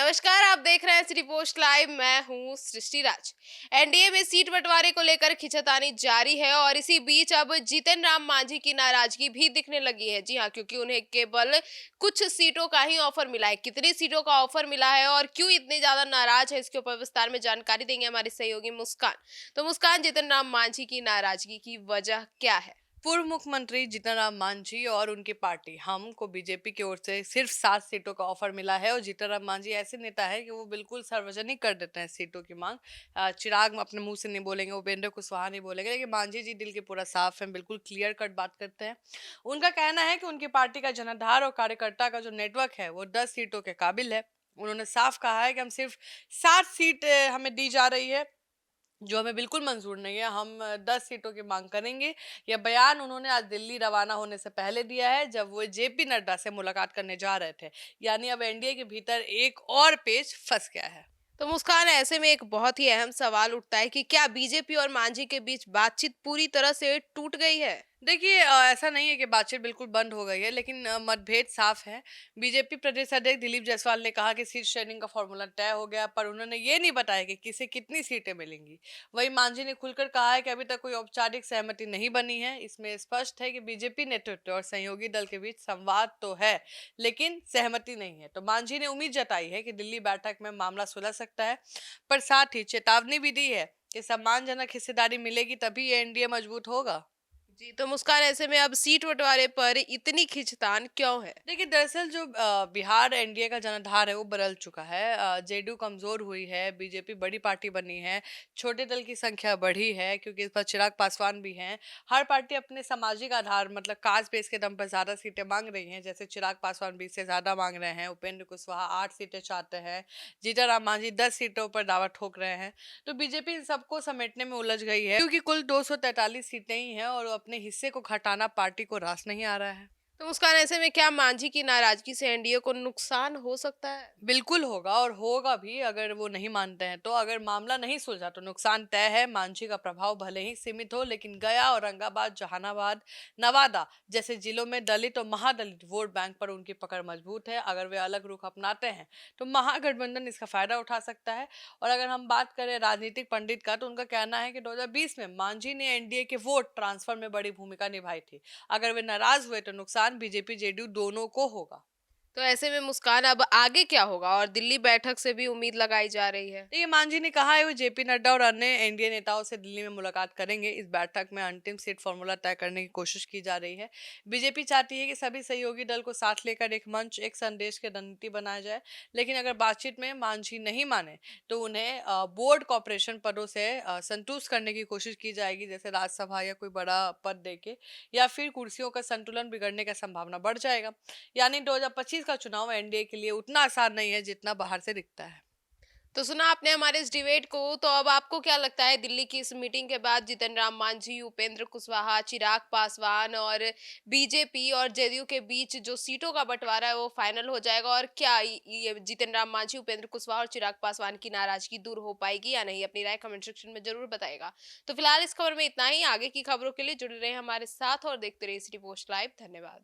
नमस्कार, आप देख रहे हैं सिटी पोस्ट लाइव। मैं हूं सृष्टि राज। एनडीए में सीट बंटवारे को लेकर खींचातानी जारी है और इसी बीच अब जीतन राम मांझी की नाराजगी भी दिखने लगी है। जी हां, क्योंकि उन्हें केवल कुछ सीटों का ही ऑफर मिला है। कितनी सीटों का ऑफर मिला है और क्यों इतने ज्यादा नाराज है, इसके ऊपर विस्तार में जानकारी देंगे हमारी सहयोगी मुस्कान। तो मुस्कान, जीतन राम मांझी की नाराजगी की वजह क्या है? पूर्व मुख्यमंत्री जीतन राम मांझी और उनकी पार्टी हम को बीजेपी की ओर से सिर्फ 7 सीटों का ऑफर मिला है और जीतन राम मांझी ऐसे नेता है कि वो बिल्कुल सार्वजनिक कर देते हैं सीटों की मांग। चिराग अपने मुंह से नहीं बोलेंगे, उपेंद्र कुशवाहा नहीं बोलेंगे, लेकिन मांझी जी दिल के पूरा साफ है, बिल्कुल क्लियर कट बात करते हैं। उनका कहना है कि उनकी पार्टी का जनाधार और कार्यकर्ता का जो नेटवर्क है वो 10 सीटों के काबिल है। उन्होंने साफ कहा है कि हम सिर्फ 7 सीट हमें दी जा रही है, जो हमें बिल्कुल मंजूर नहीं है। हम 10 सीटों की मांग करेंगे। यह बयान उन्होंने आज दिल्ली रवाना होने से पहले दिया है, जब वो जेपी नड्डा से मुलाकात करने जा रहे थे। यानी अब एनडीए के भीतर एक और पेच फंस गया है। तो मुस्कान, ऐसे में एक बहुत ही अहम सवाल उठता है कि क्या बीजेपी और मांझी के बीच बातचीत पूरी तरह से टूट गई है? देखिए, ऐसा नहीं है कि बातचीत बिल्कुल बंद हो गई है, लेकिन मतभेद साफ है। बीजेपी प्रदेश अध्यक्ष दिलीप जायसवाल ने कहा कि सीट शेयरिंग का फॉर्मूला तय हो गया, पर उन्होंने ये नहीं बताया कि किसे कितनी सीटें मिलेंगी। वहीं मांझी ने खुलकर कहा है कि अभी तक कोई औपचारिक सहमति नहीं बनी है। इसमें स्पष्ट है कि बीजेपी नेतृत्व और सहयोगी दल के बीच संवाद तो है, लेकिन सहमति नहीं है। तो मांझी ने उम्मीद जताई है कि दिल्ली बैठक में मामला सुलझ सकता है, पर साथ ही चेतावनी भी दी है कि सम्मानजनक हिस्सेदारी मिलेगी तभी ये एनडीए मजबूत होगा। जी, तो मुस्कान, ऐसे में अब सीट बंटवारे पर इतनी खींचतान क्यों है? देखिए, दरअसल जो बिहार एनडीए का जनाधार है वो बदल चुका है। जेडीयू कमजोर हुई है, बीजेपी बड़ी पार्टी बनी है, छोटे दल की संख्या बढ़ी है क्योंकि इस पर चिराग पासवान भी हैं। हर पार्टी अपने सामाजिक आधार मतलब कास्ट बेस के दम पर ज्यादा सीटें मांग रही हैं। जैसे चिराग पासवान 20 से ज्यादा मांग रहे हैं, उपेंद्र कुशवाहा 8 सीटें चाहते हैं, जीतन राम मांझी 10 सीटों पर दावा ठोक रहे हैं। तो बीजेपी इन सबको समेटने में उलझ गई है, क्योंकि कुल 243 सीटें ही हैं और अपने हिस्से को घटाना पार्टी को रास नहीं आ रहा है। तो मुस्कान, ऐसे में क्या मांझी की नाराजगी से एनडीए को नुकसान हो सकता है? बिल्कुल होगा और होगा भी अगर वो नहीं मानते हैं तो। अगर मामला नहीं सुलझा तो नुकसान तय है। मांझी का प्रभाव भले ही सीमित हो, लेकिन गया, औरंगाबाद, जहानाबाद, नवादा जैसे जिलों में दलित और महादलित वोट बैंक पर उनकी पकड़ मजबूत है। अगर वे अलग रुख अपनाते हैं तो महागठबंधन इसका फायदा उठा सकता है। और अगर हम बात करें राजनीतिक पंडित का, तो उनका कहना है कि 2020 में मांझी ने एनडीए के वोट ट्रांसफर में बड़ी भूमिका निभाई थी। अगर वे नाराज हुए तो नुकसान बीजेपी जेडीयू दोनों को होगा। तो ऐसे में मुस्कान, अब आगे क्या होगा? और दिल्ली बैठक से भी उम्मीद लगाई जा रही है। देखिए, मांझी ने कहा है वो जेपी नड्डा और अन्य एनडीए नेताओं से दिल्ली में मुलाकात करेंगे। इस बैठक में अंतिम सीट फॉर्मूला तय करने की कोशिश की जा रही है। बीजेपी चाहती है कि सभी सहयोगी दल को साथ लेकर एक मंच, एक संदेश की रणनीति बनाया जाए। लेकिन अगर बातचीत में मांझी नहीं माने तो उन्हें बोर्ड कॉर्पोरेशन पदों से संतुष्ट करने की कोशिश की जाएगी, जैसे राज्यसभा या कोई बड़ा पद देके, या फिर कुर्सियों का संतुलन बिगड़ने का संभावना बढ़ जाएगा। यानी 2025 का चुनाव एनडीए के लिए उतना आसान नहीं है जितना बाहर से दिखता है। तो सुना आपने हमारे इस डिबेट को। तो अब आपको क्या लगता है, दिल्ली की इस मीटिंग के बाद जीतन राम मांझी, उपेंद्र कुशवाहा, चिराग पासवान और बीजेपी और जेडीयू के बीच जो सीटों का बंटवारा है वो फाइनल हो जाएगा? और क्या ये जीतन राम मांझी, उपेंद्र कुशवाहा और चिराग पासवान की नाराजगी दूर हो पाएगी या नहीं? अपनी राय कमेंट सेक्शन में जरूर बताएगा। तो फिलहाल इस खबर में इतना ही। आगे की खबरों के लिए जुड़े रहे हमारे साथ और देखते रहिए सिटी पोस्ट लाइव। धन्यवाद।